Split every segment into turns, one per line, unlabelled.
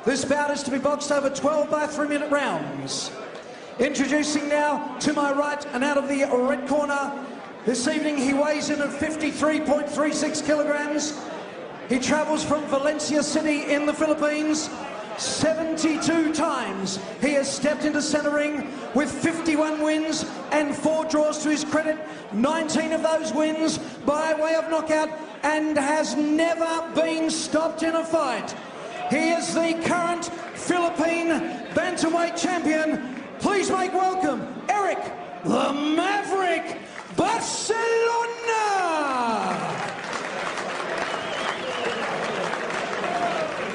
This bout is to be boxed over 12 by 3-minute rounds. Introducing now to my right and out of the red corner. This evening he weighs in at 53.36 kilograms. He travels from Valencia City in the Philippines. 72 times he has stepped into centre ring with 51 wins and 4 draws to his credit. 19 of those wins by way of knockout and has never been stopped in a fight. He is the current Philippine Bantamweight champion. Please make welcome Eric the Maverick Barcelona.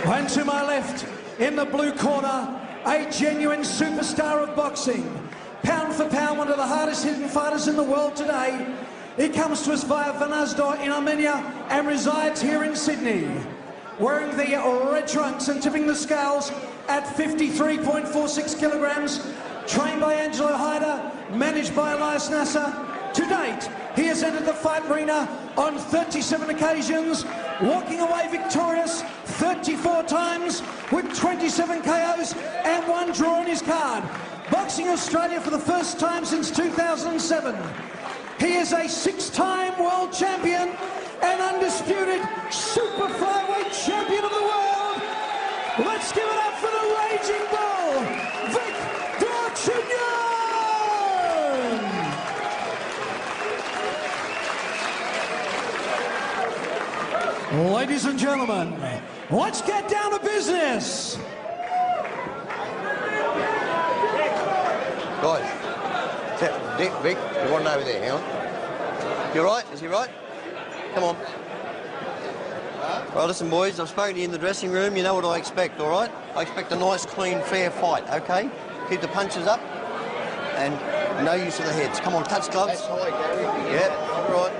And to my left, in the blue corner, a genuine superstar of boxing. Pound for pound, one of the hardest hitting fighters in the world today. He comes to us via Vanasdor in Armenia and resides here in Sydney. Wearing the red trunks and tipping the scales at 53.46 kilograms. Trained by Angelo Hyder, managed by Elias Nasser. To date, he has entered the fight arena on 37 occasions, walking away victorious 34 times with 27 KOs and 1 draw in his card. Boxing Australia for the first time since 2007. He is a 6-time world champion and undisputed super flyweight champion of the world. Let's give it up for the Raging Bull, Vic Darchinyan! Ladies and gentlemen, let's get down to business.
Guys, Vic, you want over there, hang on. You right? Is he right? Come on. Right, listen, boys, I've spoken to you in the dressing room. You know what I expect, all right? I expect a nice, clean, fair fight, okay? Keep the punches up and no use of the heads. Come on, touch gloves. Yep, all right.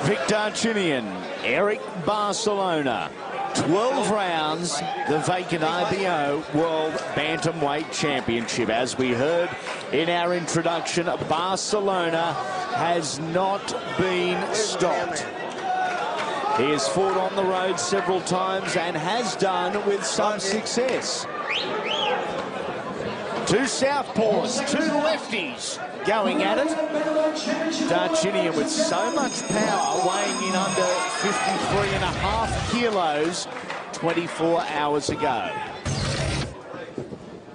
Vic Darchinyan, Eric Barcelona. 12 rounds, the vacant IBO World Bantamweight Championship. As we heard in our introduction, Barcelona has not been stopped. He has fought on the road several times and has done with some success. 2 southpaws, 2 lefties going at it. Darchinyan with so much power, weighing in under 53.5 kilos 24 hours ago.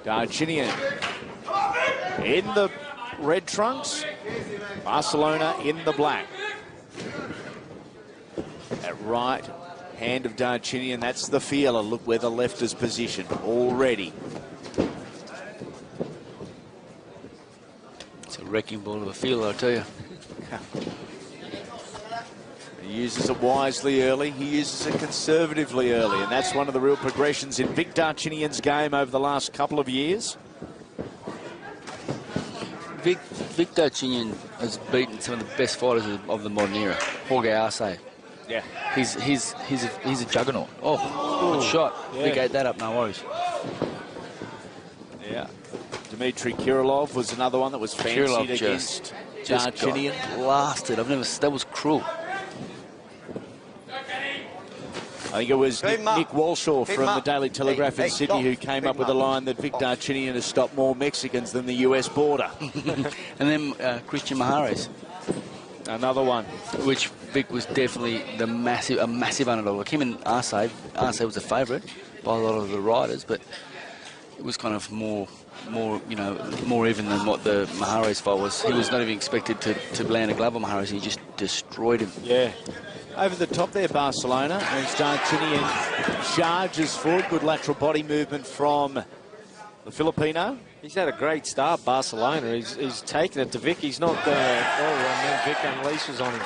Darchinyan in the red trunks, Barcelona in the black. That right hand of Darchinyan, that's the feeler. Look where the left is positioned already.
It's a wrecking ball of a feeler, I tell you.
He uses it wisely early, he uses it conservatively early, and that's one of the real progressions in Vic Darchinyan's game over the last couple of years.
Vic Darchinyan has beaten some of the best fighters of the modern era. Jorge Arce.
Yeah.
He's a juggernaut. Oh, good shot.
Yeah.
Vic ate that up, no worries.
Yeah. Dmitry Kirillov was another one that was fancied against Darchinyan.
Blasted. That was cruel.
I think it was Nick Walshaw from the Daily Telegraph in Sydney who came up with a line that Vic Darchinyan has stopped more Mexicans than the US border.
And then Christian Mahares.
Another one.
Which Vic was definitely a massive underdog. Like him and Arce was a favourite by a lot of the riders, but it was kind of more even than what the Mahares fight was. He was not even expected to land a glove on Mahares. He just destroyed him.
Yeah. Over the top there, Barcelona, as Darchinyan charges forward. Good lateral body movement from the Filipino.
He's had a great start, Barcelona. He's taken it to Vic. He's not going to, and then Vic unleashes on him.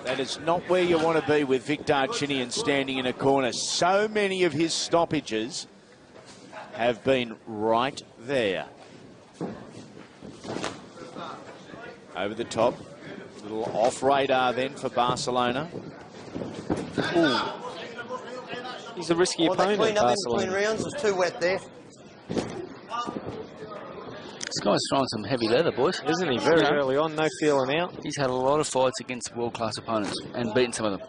That is not where you want to be with Vic Darchinyan standing in a corner. So many of his stoppages have been right there. Over the top. A little off radar then for Barcelona.
Ooh. He's a risky opponent,
Clean up in
Barcelona.
between rounds. It's too wet there.
This guy's throwing some heavy leather, boys.
Isn't he? Very early on, no feeling out.
He's had a lot of fights against world-class opponents and beaten some of them.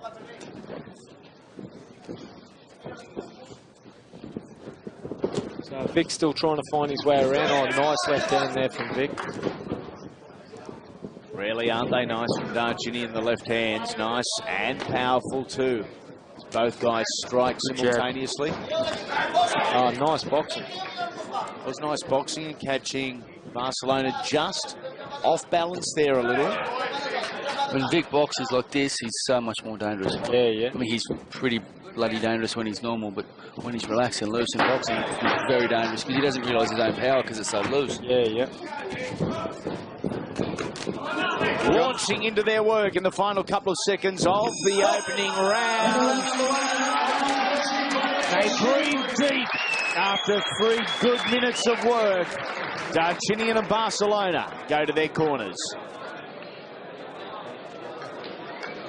So Vic's still trying to find his way around. Oh, nice left hand there from Vic.
Really, aren't they nice from Darchinyan, the left hands? Nice and powerful too. Both guys strike simultaneously.
Oh, nice boxing.
It was nice boxing and catching Barcelona just off balance there a little.
When Vic boxes like this, he's so much more dangerous.
Yeah.
I mean, he's pretty bloody dangerous when he's normal, but when he's relaxed and loose in boxing, he's very dangerous because he doesn't realise his own power because it's so loose.
Yeah.
Launching into their work in the final couple of seconds of the opening round. They breathe deep after 3 good minutes of work. Darchinyan and Barcelona go to their corners.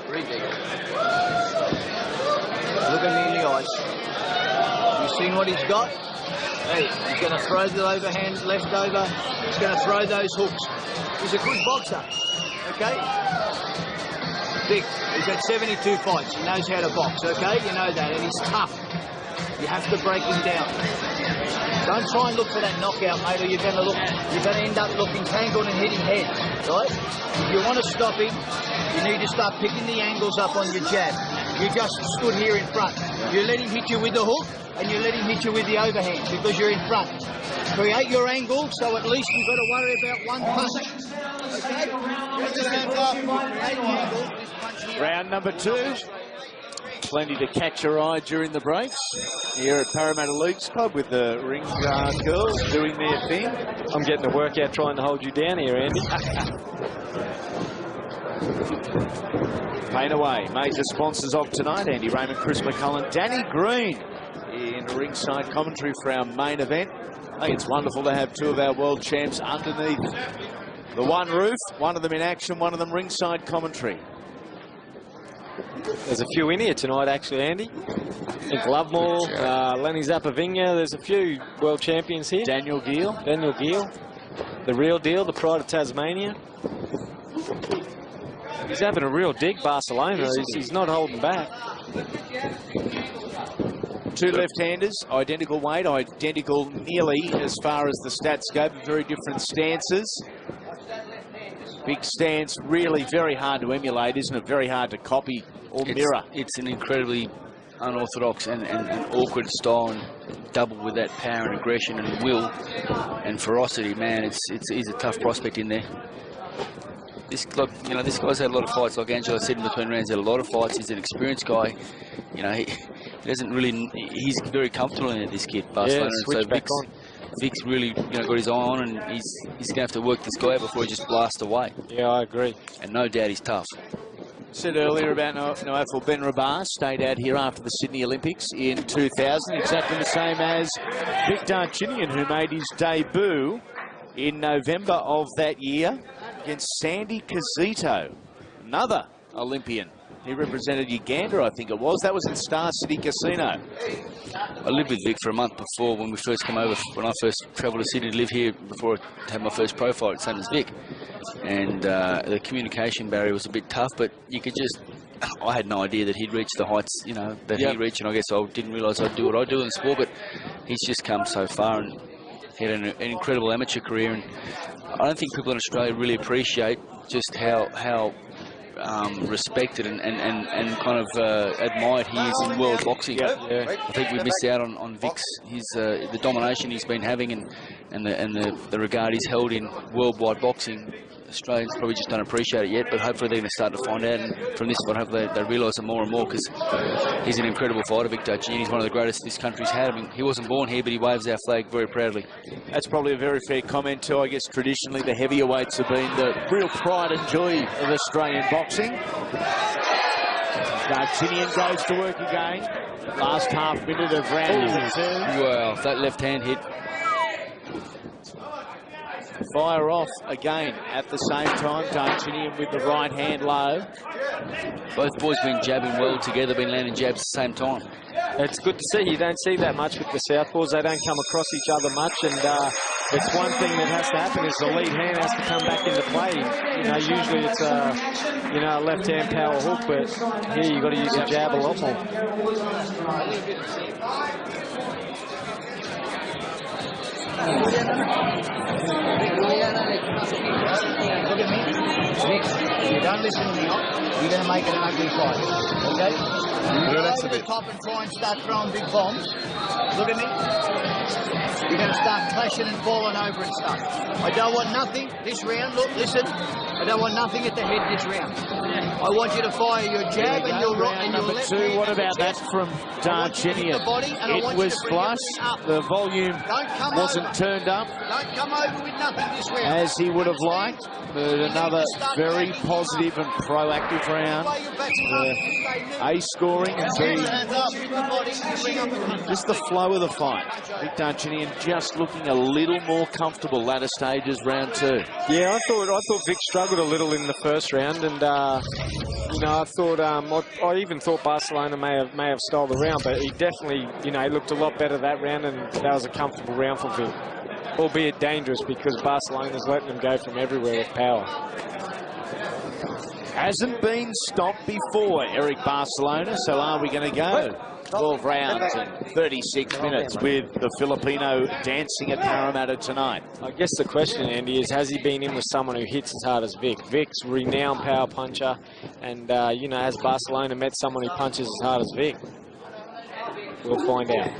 Breathe deep. Look at me in the eyes. You seen what he's got? Hey, he's going to throw the overhand left over. He's going to throw those hooks. He's a good boxer, okay? Vic, he's had 72 fights. He knows how to box, okay? You know that, and he's tough. You have to break him down. Don't try and look for that knockout, mate, or you're going to end up looking tangled and hitting heads, right? If you want to stop him, you need to start picking the angles up on your jab. You just stood here in front. You let him hit you with the hook, and you let him hit you with the overhand because you're in front. Create your angle, so at least you've got to worry about one punch. Okay?
Round number 2. Plenty to catch your eye during the breaks here at Parramatta Leagues Club with the ring girls doing their thing.
I'm getting a workout trying to hold you down here, Andy.
Pain away. Major sponsors of tonight: Andy Raymond, Chris McCullen, Danny Green in ringside commentary for our main event. I think it's wonderful to have 2 of our world champs underneath the one roof, one of them in action, one of them ringside commentary.
There's a few in here tonight, actually, Andy. I think Lovemore, Lenny Zapavinga. There's a few world champions here.
Daniel Gill.
The real deal, the pride of Tasmania. He's having a real dig, Barcelona. He's not holding back.
2 left-handers, identical weight, identical nearly as far as the stats go, but very different stances. Big stance, really very hard to emulate, isn't it? Very hard to copy or mirror. It's
an incredibly unorthodox and awkward style, and doubled with that power and aggression and will and ferocity. Man, he's a tough prospect in there. This guy's had a lot of fights. Like Angelo said in between rounds, he's had a lot of fights. He's an experienced guy. You know, he doesn't really. He's very comfortable in it. This kid, Barcelona.
Yeah,
so Vic's really, got his eye on, and he's going to have to work this guy out before he just blasts away.
Yeah, I agree.
And no doubt he's tough.
Said earlier about Noafel Ben Rabah, stayed out here after the Sydney Olympics in 2000, exactly the same as Vic Darchinyan, who made his debut in November of that year against Sandy Kazito, another Olympian. He represented Uganda, I think it was. That was in Star City Casino.
I lived with Vic for a month before when we first came over. When I first travelled to Sydney to live here before I had my first pro fight, same as Vic. And the communication barrier was a bit tough, but you could just... I had no idea that he'd reach the heights, that he reached, and I guess I didn't realise I'd do what I do in the sport, but he's just come so far, and he had an incredible amateur career, and I don't think people in Australia really appreciate just how respected and kind of admired he is in world boxing. I think we missed out on Vic's the domination he's been having and the regard he's held in worldwide boxing. Australians probably just don't appreciate it yet, but hopefully they're going to start to find out, and from this one, hopefully they realise it more and more, because he's an incredible fighter, Vic Darchinyan. He's one of the greatest this country's had. I mean, he wasn't born here, but he waves our flag very proudly.
That's probably a very fair comment too. I guess traditionally the heavier weights have been the real pride and joy of Australian boxing. Darchinyan goes to work again. Last half minute of round number 2.
Wow, that left hand hit.
Fire off again at the same time. Darchinyan with the right hand low.
Both boys been jabbing well together, been landing jabs at the same time.
It's good to see. You don't see that much with the southpaws. They don't come across each other much, and it's one thing that has to happen is the lead hand has to come back into play. Usually it's a left hand power hook, but here you got to use the jab a lot more.
Look at me. Vic, if you don't listen to me, you're going to make it an ugly fight. Okay? You go over the top and try and start throwing big bombs. Look at me. You're going to start clashing and falling over and stuff. I don't want nothing this round. Look, listen. I don't want nothing at the head this round. I want you to fire your jab and your right and your left hand.
What about that from Darchinyan? It was flush. The volume wasn't turned up
Don't come over with nothing this round.
as he would have liked. But another very positive and proactive round. A, scoring, and B, just the flow of the fight. Vic Darchinyan just looking a little more comfortable latter stages, round 2.
Yeah, I thought Vic struggled a little in the first round, and you know, I thought I even thought Barcelona may have stole the round, but he definitely, you know, he looked a lot better that round, and that was a comfortable round for Vic, albeit dangerous because Barcelona's letting him go from everywhere with power.
Hasn't been stopped before, Eric Barcelona, so are we going to go 12 rounds and 36 minutes with the Filipino dancing at Parramatta tonight?
I guess the question, Andy, is has he been in with someone who hits as hard as Vic? Vic's renowned power puncher, and you know, has Barcelona met someone who punches as hard as Vic? We'll find out.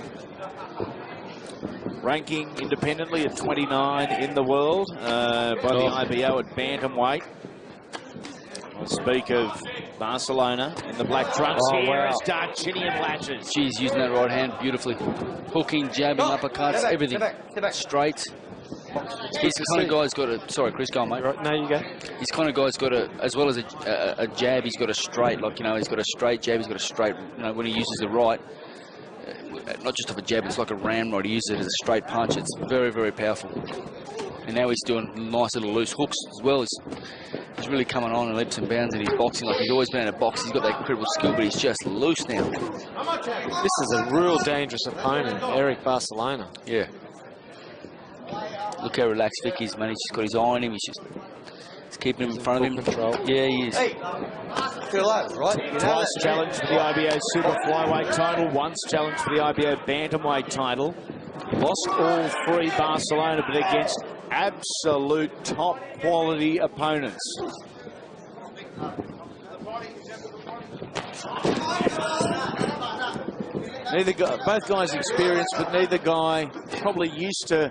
Ranking independently at 29 in the world by the IBO at Bantamweight. I'll speak of Barcelona in the black trunks here as Darchinyan latches.
She's using that right hand beautifully. Hooking, jabbing, uppercuts, everything. Straight. He's the kind of guy's got a... Sorry, Chris, go on, mate.
Right, no, you go.
He's kind of guy's got a... As well as a jab, he's got a straight. Like, you know, he's got a straight jab, he's got a straight... You know, when he uses the right, not just off a jab, it's like a ramrod. He uses it as a straight punch. It's very, very powerful. And now he's doing nice little loose hooks as well. He's really coming on in leaps and bounds in his boxing. Like, he's always been in a box. He's got that incredible skill, but he's just loose now.
This is a real dangerous opponent, Eric Barcelona.
Yeah. Look how relaxed Vic is, man. He's just got his eye on him. He's keeping him in front of him.
Control.
Yeah, he is.
Hey, feel that, right?
Twice challenged for the IBO Super Flyweight title, once challenged for the IBO Bantamweight title. Lost all 3 Barcelona, but against absolute top quality opponents. Both guys experienced, but neither guy probably used to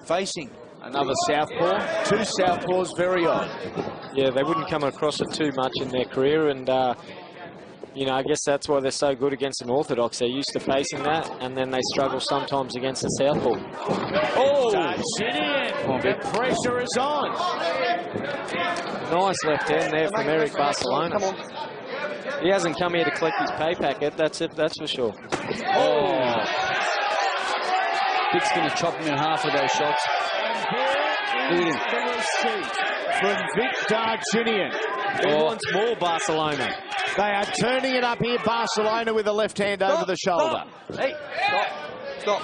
facing another southpaw. 2 southpaws, very odd.
Yeah, they wouldn't come across it too much in their career, and you know, I guess that's why they're so good against an orthodox. They're used to facing that, and then they struggle sometimes against the southpaw.
Oh, Darchinyan! The pressure is on.
Nice left hand there from Eric Barcelona. He hasn't come here to collect his pay packet, that's it, that's for sure.
Oh. Vic's going to chop him in half with those shots.
From Vic Darchinyan.
He wants more Barcelona.
They are turning it up here, Barcelona, with a left hand over the shoulder.
Hey, stop.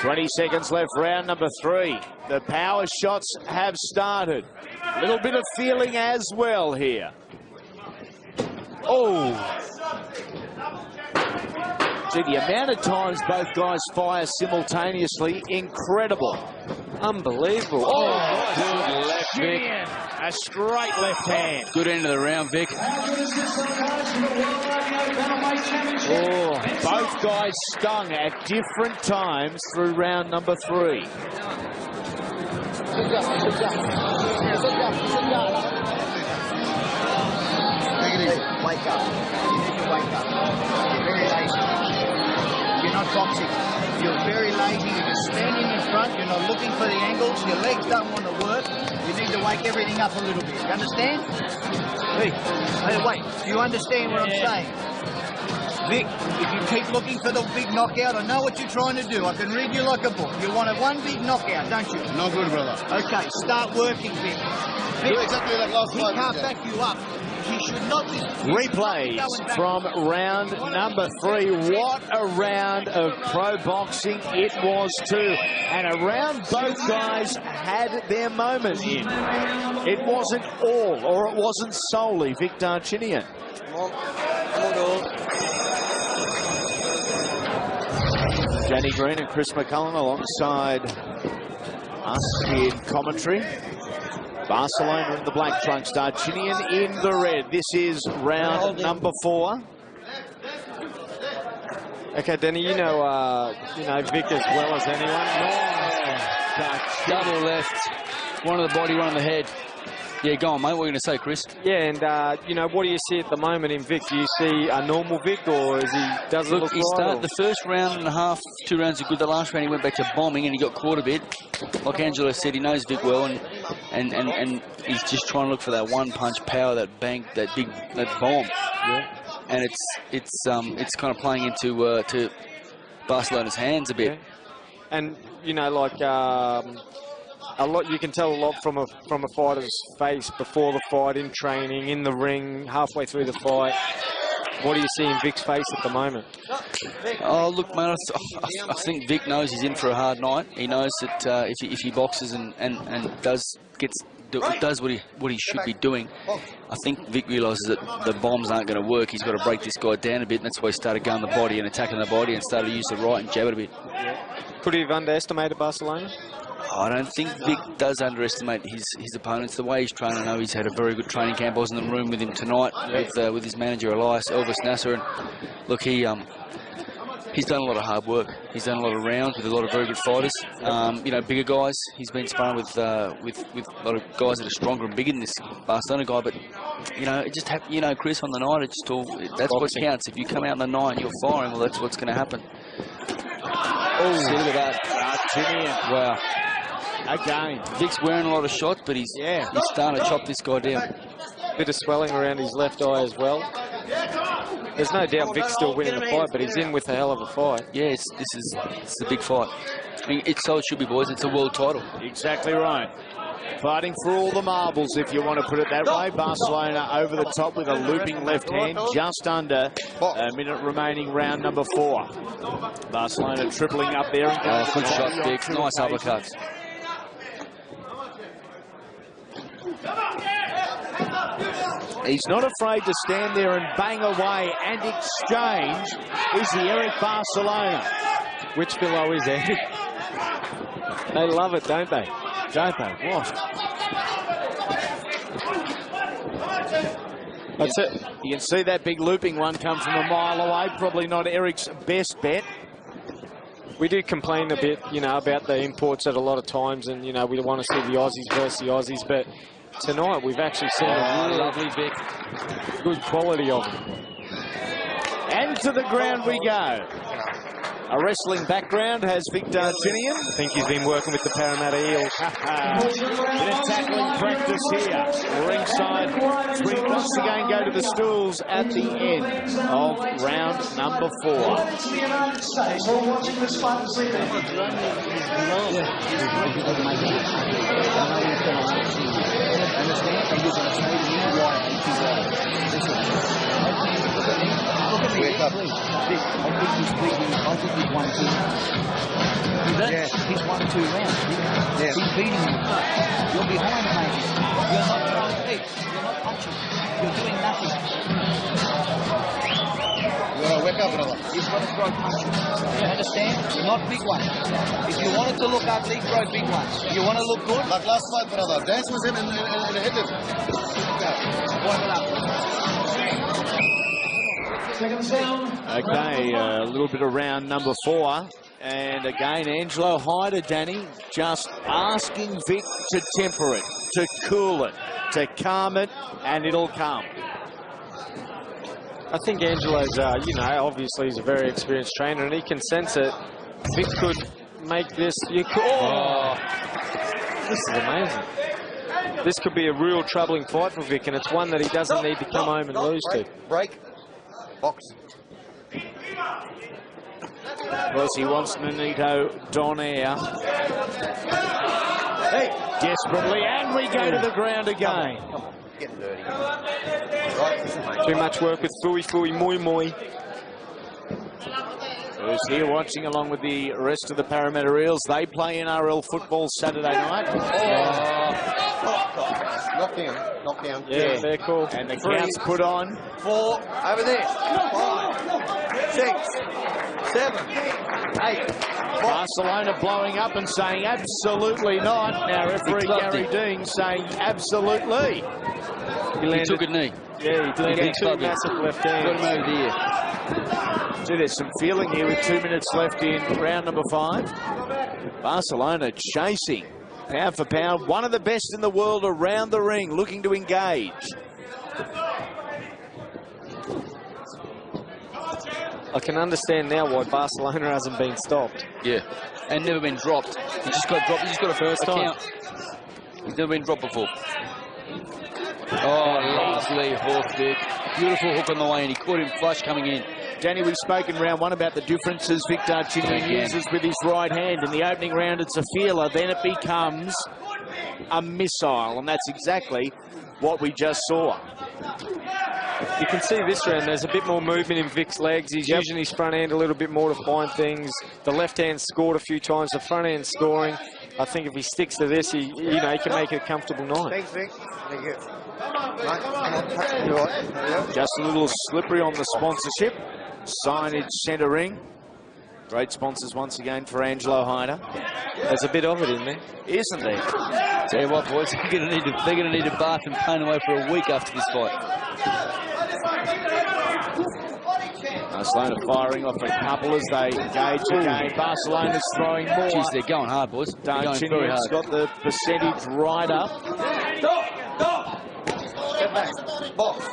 20 seconds left, round number 3. The power shots have started. A little bit of feeling as well here. Oh. Gee, the amount of times both guys fire simultaneously, incredible.
Unbelievable.
Oh, good left, Vic. A straight left hand.
Good end of the round, Vic.
Oh, both guys stung at different times through round number 3.
Wake up. Wake up. You're very lazy. You're not boxing. You're very lazy. You're just standing in front. You're not looking for the angles. Your legs don't want to work. You need to wake everything up a little bit. You understand? Hey, wait. Do you understand what I'm saying? Vic, if you keep looking for the big knockout, I know what you're trying to do. I can read you like a book. You want one big knockout, don't you?
No good, brother.
Okay, start working, Vic.
Do exactly like last
He
fight.
can't back you up. He should not be...
Replays from round number 3. What a round of pro boxing it was too. And a round both guys had their moment in. It wasn't all, or it wasn't solely Vic Darchinyan. Danny Green and Chris McCullum alongside us in commentary. Barcelona in the black trunks, Darchinyan in the red. This is round number 4.
Okay, Danny, you know Vic as well as anyone.
Double left. One on the body, one on the head. Yeah, go on, mate. What are you going to say, Chris?
Yeah, and, what do you see at the moment in Vic? Do you see a normal Vic, or doesn't look
he
right?
started the first round and a half, 2 rounds are good. The last round he went back to bombing and he got caught a bit. Like Angelo said, he knows Vic well, and he's just trying to look for that one-punch power, that bang, that bomb.
Yeah.
And it's kind of playing into to Barcelona's hands a bit.
Yeah. And, a lot, you can tell a lot from a fighter's face before the fight, in training, in the ring, halfway through the fight. What do you see in Vic's face at the moment?
Oh, look, mate, I think Vic knows he's in for a hard night. He knows that if he boxes and does what he should be doing, I think Vic realises that the bombs aren't going to work. He's got to break this guy down a bit, and that's why he started going the body and attacking the body and started to use the right and jab it a bit.
Yeah. Could he have underestimated Barcelona?
I don't think Vic does underestimate his opponents. The way he's trained, I know he's had a very good training camp. I was in the room with him tonight with his manager Elias Elvis Nasser, and look, he's done a lot of hard work. He's done a lot of rounds with a lot of very good fighters. Bigger guys. He's been sparring with a lot of guys that are stronger and bigger than this Barcelona guy. But it just happened. Chris, on the night, that's what counts. If you come out on the night and you're firing, well, that's what's going to happen. Oh, see, look at that! Wow.
Again,
Vic's wearing a lot of shots, but he's starting to chop this guy down.
Bit of swelling around his left eye as well. There's no doubt Vic's still winning the fight, but he's in with a hell of a fight.
Yeah, this is a big fight. I mean, so it should be, boys. It's a world title.
Exactly right. Fighting for all the marbles, if you want to put it that way. Barcelona over the top with a looping left hand, just under a minute remaining, round number 4. Barcelona tripling up there. And
good shot, Vic. Nice uppercuts.
He's not afraid to stand there and bang away and exchange. Is the Eric Barcelona?
Which pillow is Eric? They love it, don't they?
Don't they? What?
That's it.
You can see that big looping one come from a mile away. Probably not Eric's best bet.
We do complain a bit, about the imports at a lot of times, and, we want to see the Aussies versus the Aussies, but tonight we've actually seen a really lovely Vic. Good quality of him.
And to the ground we go. A wrestling background has Vic Darchinyan.
I think he's been working with the Parramatta Eels.
Bit of tackling practice here. Ringside. We once again go to the stools at the end of round number 4.
We're watching this fight and see
Wake up.
I think he's won 2 rounds. He's won 2 rounds. He's beating you. You're behind, mate. You're not throwing kicks. You're not punching. You're doing nothing.
Wake up, brother.
You've got to throw punches. You understand? Not big ones. If you want it to look ugly, throw big ones. You want to look good?
Like last fight, brother. Dance with him and hit him.
Warm it up.
Okay, a little bit of round number 4. And again, Angelo Hyder, Danny, just asking Vic to temper it, to cool it, to calm it, and it'll come.
I think Angelo's, obviously he's a very experienced trainer, and he can sense it. Vic could make this. This is amazing. This could be a real troubling fight for Vic, and it's one that he doesn't need to come home and lose to.
Break. Box.
Of course, he wants Nonito Donaire. Hey, desperately, and we go to the ground again.
Come on, get dirty.
Too much work with Fui Moi Moi.
Who's here watching along with the rest of the Parramatta Eels. They play NRL football Saturday night.
Knock down.
Yeah, fair call.
And the count's put on.
4, over there. 5, 6, 7, 8.
Barcelona blowing up and saying absolutely not. Now referee Gary Dean saying absolutely.
He took a knee.
Yeah, he landed 2 massive left hands.
Got him over there.
See, there's some feeling here with 2 minutes left in round number 5. Barcelona chasing, pound for pound, one of the best in the world around the ring, looking to engage.
I can understand now why Barcelona hasn't been stopped.
Yeah, and never been dropped. He just got dropped. He just got a first count. He's never been dropped before. Oh, lovely hook, Vic. Beautiful hook on the way, and he caught him flush coming in.
Danny, we spoke in round 1 about the differences Vic Darchinyan uses with his right hand. In the opening round, it's a feeler, then it becomes a missile, and that's exactly what we just saw.
You can see this round, there's a bit more movement in Vic's legs. He's using his front hand a little bit more to find things. The left hand scored a few times, the front hand scoring. I think if he sticks to this, he can make it a comfortable night.
Thanks, Vic. Thank you.
Just a little slippery on the sponsorship. Signage centre ring. Great sponsors once again for Angelo Hyder.
There's a bit of it in there,
isn't there?
Tell you what, boys, they're going to need a bath and pain away for a week after this fight.
Barcelona firing off a couple as they engage again. Barcelona's throwing more.
Jeez, they're going hard, boys.
Darchinyan's got the percentage right up.
Step back. Box.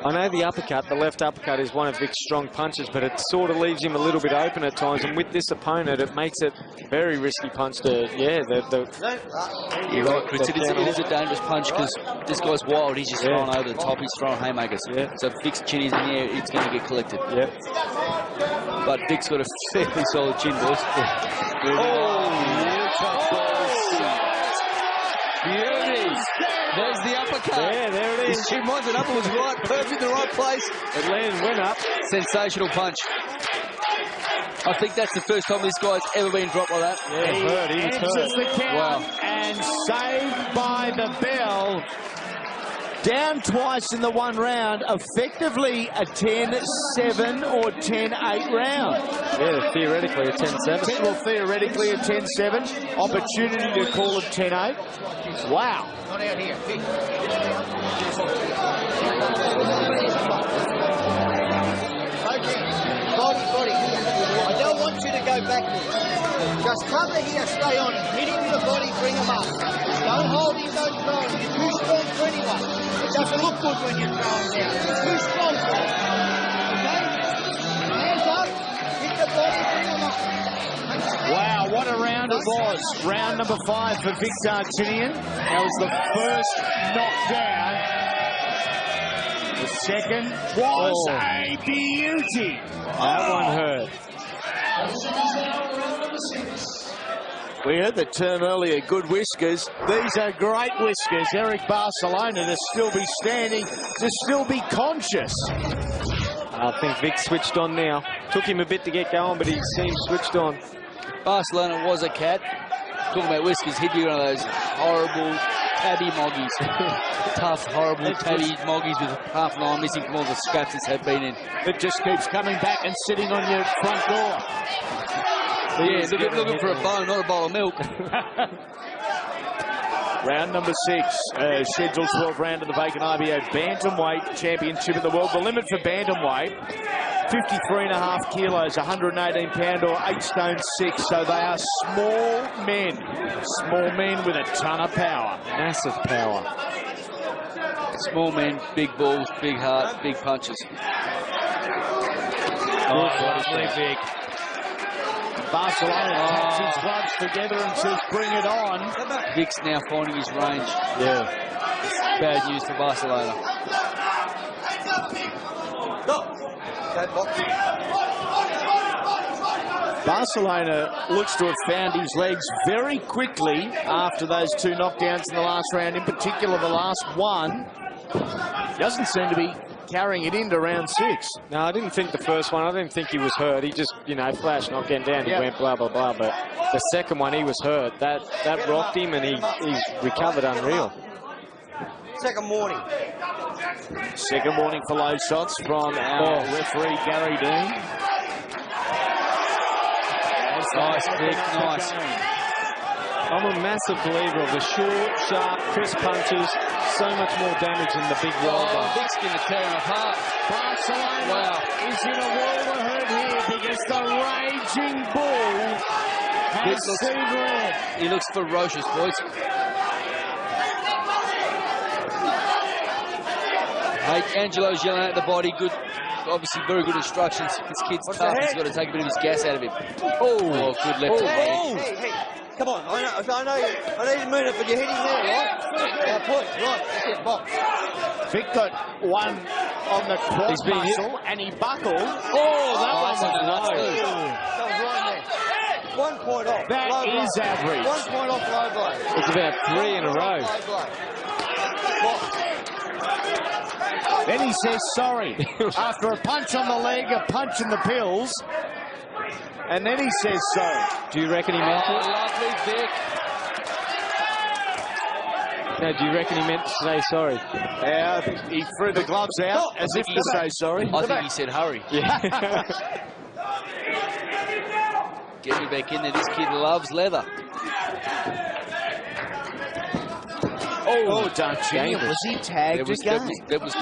I know the uppercut, the left uppercut, is one of Vic's strong punches, but it sort of leaves him a little bit open at times. And with this opponent, it makes it very risky punch to,
You're right, Chris. It is a dangerous punch because this guy's wild. He's just throwing over the top. He's throwing haymakers.
Yeah.
So if Vic's chin is in the air, it's going to get collected.
Yeah.
But Vic's got a fairly solid chin, boys. Beauty. There's the uppercut.
Yeah, there it is.
His chin wasn't up. It was right, perfect in the right place.
It landed, went up.
Sensational punch. I think that's the first time this guy's ever been dropped like that.
Yeah, he was hurt.
The count and saved by the bell. Down twice in the 1 round, effectively a 10-7 or 10-8 round.
Yeah, theoretically a 10-7.
Well, theoretically a 10-7. Opportunity to call it 10-8. Wow.
Not out here. Vic. Body. I don't want you to go backwards. Just cover here, stay on him. Hit him with the body, bring him up. Don't hold him, don't throw him. You're too strong for anyone. It doesn't look good when you're throwing down. You're too strong for him. Okay? Hands up, hit the body, bring him up.
Wow, what a round it was. Round number 5 for Vic Darchinyan. That was the first knockdown. The second was a beauty.
That one hurt.
We heard the term earlier, good whiskers. These are great whiskers. Eric Barcelona to still be standing, to still be conscious.
I think Vic switched on now. Took him a bit to get going, but he seems switched on.
Barcelona was a cat. Talking about whiskers, he'd be one of those horrible tabby moggies. Tough, horrible tabby moggies with half an eye missing from all the scratches have been in.
It just keeps coming back and sitting on your front door.
Yeah, looking for a bone, not a bowl of milk.
Round number 6, scheduled 12th round of the vacant IBO Bantamweight Championship in the world. The limit for Bantamweight, 53.5 kilos, 118 pound or 8 stone 6. So they are small men with a ton of power.
Massive power.
Small men, big balls, big heart, big punches.
Lovely Vic. Barcelona taps his gloves together and says, bring it on.
Vic's now finding his range.
Yeah.
It's bad news for Barcelona.
Barcelona looks to have found his legs very quickly after those 2 knockdowns in the last round, in particular the last one. Doesn't seem to be carrying it into round 6.
No, I didn't think the first one, I didn't think he was hurt. He just, flash knockdown down, he went blah, blah, blah. But the second one, he was hurt. That rocked him and he's recovered unreal.
Second morning.
Second warning for low shots from our referee, Gary Dean.
Nice, Vic, nice.
I'm a massive believer of the short, sharp, crisp punches. So much more damage than the big roller.
Vic's going to tear him apart.
Barcelona is in a world of hurt here because the raging bull has seen red.
He looks ferocious, boys. Hey, Angelo's yelling at the body. Good, obviously very good instructions. This kid's tough. He's got to take a bit of his gas out of him. Oh, good left hand.
Hey, come on. I know you mean it, but you're hitting there, right? Now push, right. That's it, box.
Vic got one on the cross muscle and he buckled.
Oh, that one was nuts.
That was right there. 1 point off.
That is average.
1 point off low blow.
It's about 3 in a row.
Low blow.
Then he says sorry. After a punch on the leg, a punch in the pills. And then he says sorry.
Do you reckon he meant it?
Lovely, Vic.
No, do you reckon he meant to say sorry?
Yeah, he threw the gloves out as if to say sorry.
I think he said hurry.
Yeah.
Get me back in there. This kid loves leather.
Oh, Darchinyan, was he tagged again?
That was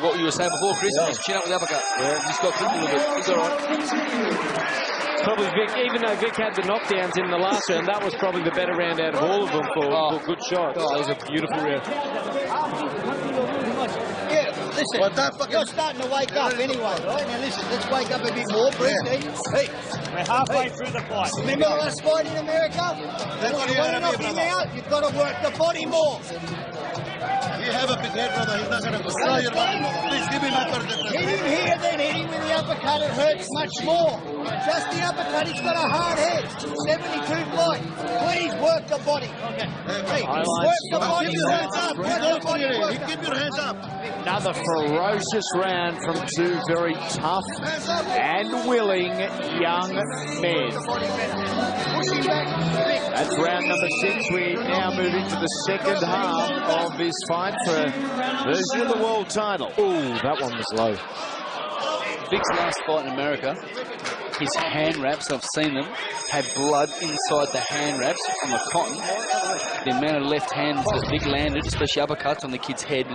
what you were saying before, Chris. Yeah. He's chin up with the uppercut. Yeah. He's got quick a little bit. He's all right.
Probably Vic, even though Vic had the knockdowns in the last round, that was probably the better round out of all of them for good shots.
Oh, it was a beautiful round.
Yeah, listen, you're starting to wake up anyway, right? Now listen, let's wake up a bit more, Bruce. Hey,
we're halfway through the fight.
Remember the last fight in America? When you knock him out, you've got to work the body more.
You have a big head, brother. He's not going to destroy your body. Please give him that.
Hit him here, then hit him with the uppercut. It hurts much more. Just the uppercut. He's got a hard head. 72 flight. Please work the body. Okay. Hey, work the body.
Keep your hands up.
Work the body.
Keep your hands up.
Another ferocious round from two very tough and willing young men. That's round number 6. We now move into the second half of this fight for a version of the world title.
Ooh, that one was low.
Vic's last fight in America, his hand wraps, I've seen them, had blood inside the hand wraps on the cotton. The amount of left hands that Vic landed, especially uppercuts on the kid's head,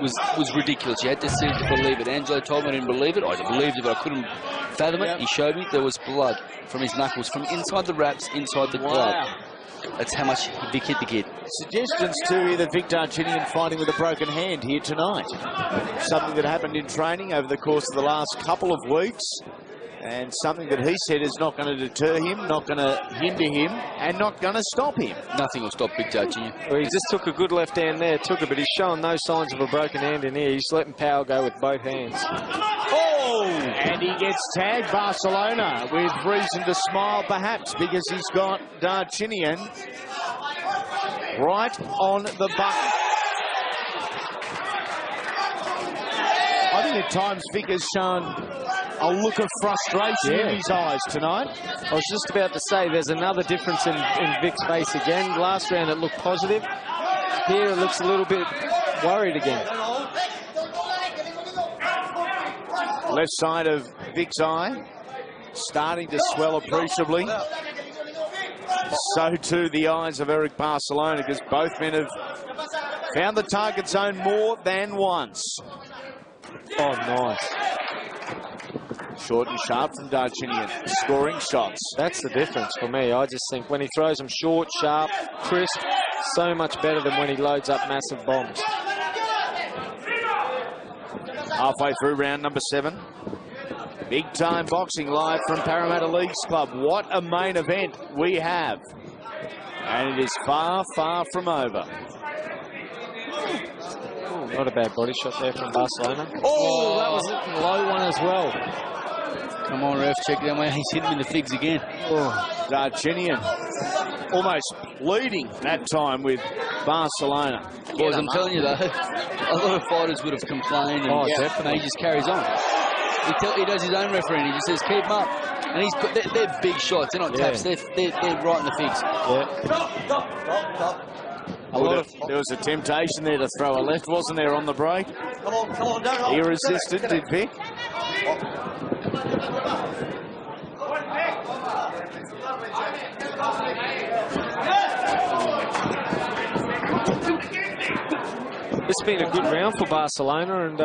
was ridiculous. You had to see it to believe it. Angelo told me I didn't believe it. I believed it, but I couldn't fathom it. He showed me there was blood from his knuckles, from inside the wraps, inside the glove. That's how much Vic hit the kid.
Suggestions to either Vic Darchinyan fighting with a broken hand here tonight. Something that happened in training over the course of the last couple of weeks. And something that he said is not going to deter him, not going to hinder him, and not going to stop him.
Nothing will stop Vic Darchinyan.
Well, he just took a good left hand there, but he's showing no signs of a broken hand in here. He's letting power go with both hands.
Oh! And he gets tagged, Barcelona, with reason to smile perhaps, because he's got Darchinyan right on the button. I think at times Vic has shown a look of frustration in his eyes tonight.
I was just about to say there's another difference in Vic's face again. Last round it looked positive. Here it looks a little bit worried again.
Left side of Vic's eye starting to swell appreciably. So too the eyes of Eric Barcelona, because both men have found the target zone more than once.
Oh, nice.
Short and sharp from Darchinyan, scoring shots.
That's the difference for me. I just think when he throws them short, sharp, crisp, so much better than when he loads up massive bombs.
Halfway through round number 7. Big time boxing live from Parramatta Leagues Club. What a main event we have. And it is far, far from over.
Ooh, not a bad body shot there from Barcelona. Oh, that was a low one as well.
Come on, ref, check that way. He's hitting in the figs again.
Oh, Darchinyan almost bleeding that time with Barcelona.
Boys, I'm telling you though, a lot of fighters would have complained, and he just carries on. He does his own refereeing. He just says, keep them up. And they're big shots. They're not taps. They're right in the figs.
Yeah.
There was a temptation there to throw a left, wasn't there, on the break?
Come on, don't hold.
He resisted, did Vic?
It's been a good round for Barcelona, and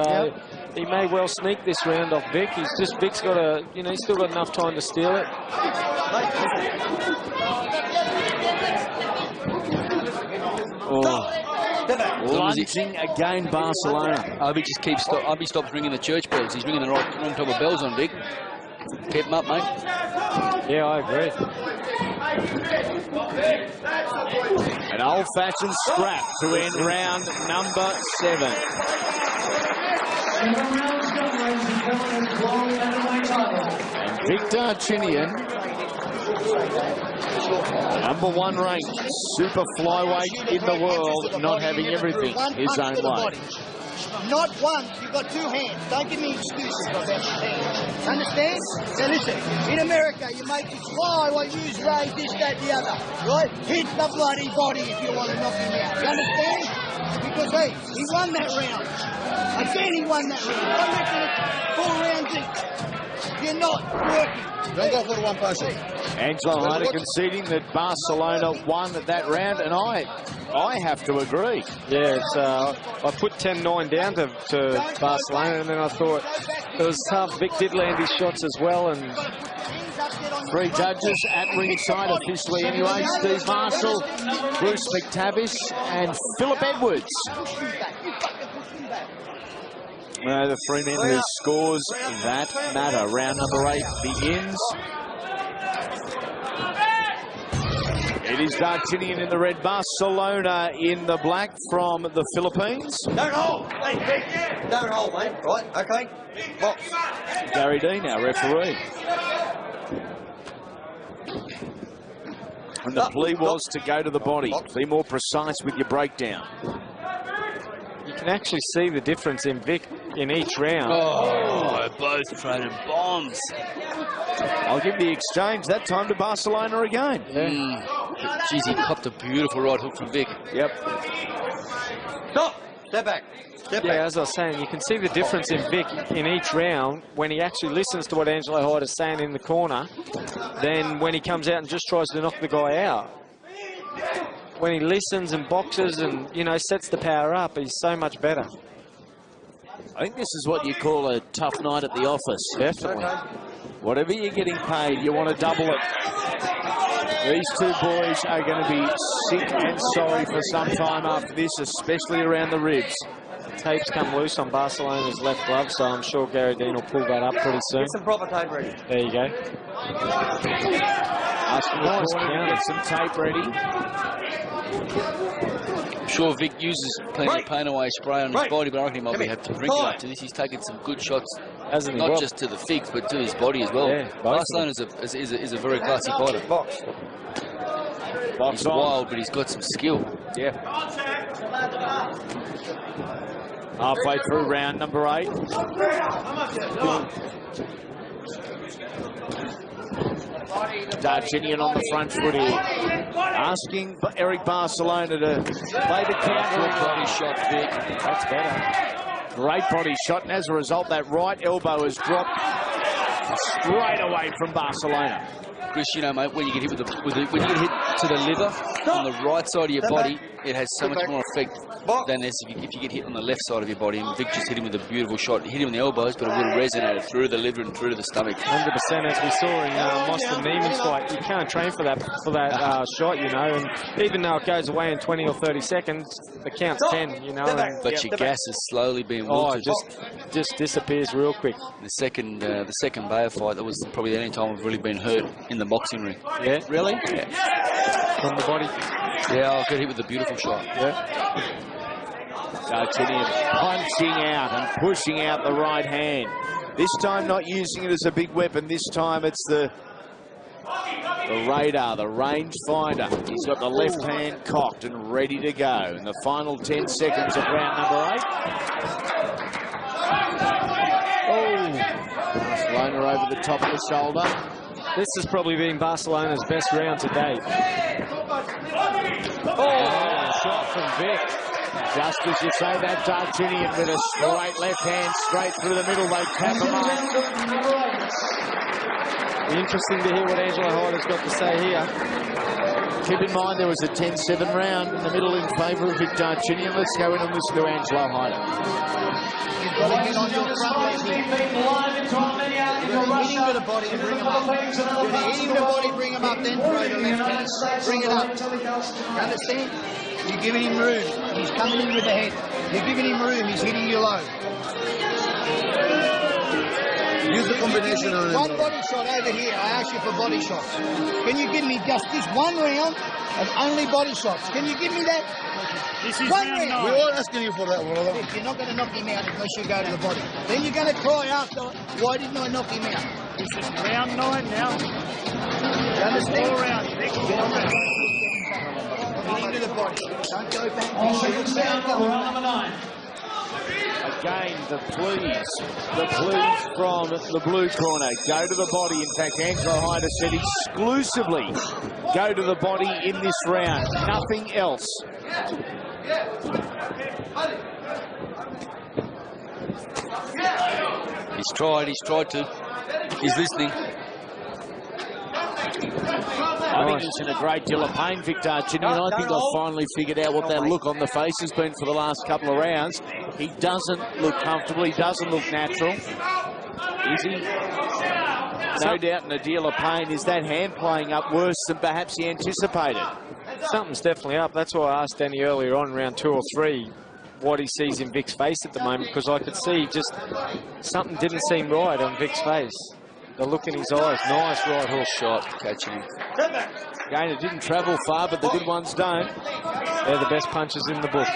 he may well sneak this round off Vic. Vic's got a, he's still got enough time to steal it.
Lunging again, Barcelona.
Vic just keeps stops ringing the church bells. He's ringing the wrong type of bells on Vic. Keep him up, mate.
Yeah, I agree.
An old-fashioned scrap to end round number 7. And Vic Darchinyan, #1 ranked super flyweight in the world, not having everything his own way.
Not one. You've got 2 hands. Don't give me excuses about your hands. Understand? Now listen, in America, you make this flyweight, use raise, this, that, the other. Right? Hit the bloody body if you want to knock him out. You understand? Because, hey, he won that round. Again, he won that round. I'm making it 4 rounds in. You're not working.
Don't go for one person.
Angelo Hunter conceding that Barcelona won that round, and I have to agree.
Yeah, it's, I put 10-9 down to Barcelona, and then I thought it was tough. Vic did land his shots as well, and
3 judges at ringside officially anyway. Steve Marshall, Bruce McTavish, and Philip Edwards. The 3 men whose scores that matter. Round number 8 begins. It is Darchinyan in the red, Barcelona in the black from the Philippines.
Don't hold. Hey, don't hold, mate. Right, okay. Box.
Gary Dean, our referee. And the plea was to go to the body. Be more precise with your breakdown.
you can actually see the difference in Vic in each round.
Oh, both throwing bombs.
I'll give the exchange that time to Barcelona again.
Geez, he copped a beautiful right hook from Vic.
Yep.
Stop! Step back. Step back.
As I was saying, you can see the difference in Vic in each round when he actually listens to what Angelo Hyde is saying in the corner, then when he comes out and just tries to knock the guy out. When he listens and boxes and, you know, sets the power up, he's so much better.
I think this is what you call a tough night at the office.
Definitely.
Whatever you're getting paid, you want to double it. These two boys are going to be sick and sorry for some time after this, especially around the ribs.
Tape's come loose on Barcelona's left glove, so I'm sure Gary Dean will pull that up pretty soon.
Get some proper tape ready.
There you go.
Asking the corner, get some tape ready.
I'm sure Vic uses plenty of pain away spray on his body, but I reckon he might have to drink after this. He's taken some good shots, not just to the figs, but to his body as well. Yeah, Barcelona is a very classy fighter. He's wild, but he's got some skill.
Yeah. Halfway through round number 8. Darchinyan on the front foot here, asking Eric Barcelona to play the counter.
Body shot, Vic.
That's better. Great body shot, and as a result, that right elbow has dropped straight away from Barcelona.
Chris, you know, mate, when you get hit when you get hit to the liver on the right side of your body, it has so much more effect than this if you get hit on the left side of your body. And Vic just hit him with a beautiful shot. He hit him in the elbows, but it would have resonated through the liver and through to the stomach.
100%, as we saw in Moston Neiman's fight. You can't train for that shot, you know. And even though it goes away in 20 or 30 seconds, the count's 10, you know.
But your gas is slowly being wilted.
It just disappears real quick.
The second Bayer fight, that was probably the only time I've really been hurt in the boxing ring.
Yeah, really?
Yeah.
From the body.
Yeah, I got hit with a beautiful shot.
Yeah.
Darchinyan punching out and pushing out the right hand. This time not using it as a big weapon. This time it's the radar, the range finder. He's got the left hand cocked and ready to go. In the final 10 seconds of round number 8. Barcelona over the top of the shoulder.
This has probably been Barcelona's best round to date.
shot from Vic. Just as you say that, Darchinyan with a straight left hand, straight through the middle. They tap him up.
Interesting to hear what Angelo Hyder's got to say here.
Keep in mind there was a 10-7 round in the middle in favour of Vic Darchinyan. Let's go in and listen to Angelo Hyder.
You've got to get on your front leg here. You're going to hit him to the body and bring him up. You're going to hit him to the body, bring him up, then throw the left hand. Bring it up. You understand? You're giving him room. He's coming in with the head. You're giving him room. He's hitting you low.
Use the combination on
One body shot over here. I asked you for body shots. Can you give me just this one round of only body shots? Can you give me that?
This is
one
round
round.
We're all asking you for that, brother.
You're not going to knock him out unless you go to the body. Then you're going to cry after, why didn't I knock him out?
This is round 9 now.
You understand?
4 rounds, Vic. 4 rounds.
Hit him to the body. Don't go back.
Number 9.
Again, the pleas from the blue corner. Go to the body. In fact, Angelo Hyder said exclusively go to the body in this round. Nothing else.
He's tried to. He's listening.
I think he's in a great deal of pain, Vic Darchinyan. I think I've finally figured out what that look on the face has been for the last couple of rounds. He doesn't look comfortable. He doesn't look natural. Is he? No doubt in a deal of pain. Is that hand playing up worse than perhaps he anticipated?
Something's definitely up. That's why I asked Danny earlier on, round 2 or 3, what he sees in Vic's face at the moment, because I could see just something didn't seem right on Vic's face. The look in his eyes. Nice right hook shot, catching him.
Again, it didn't travel far, but the good ones don't.
They're the best punches in the book.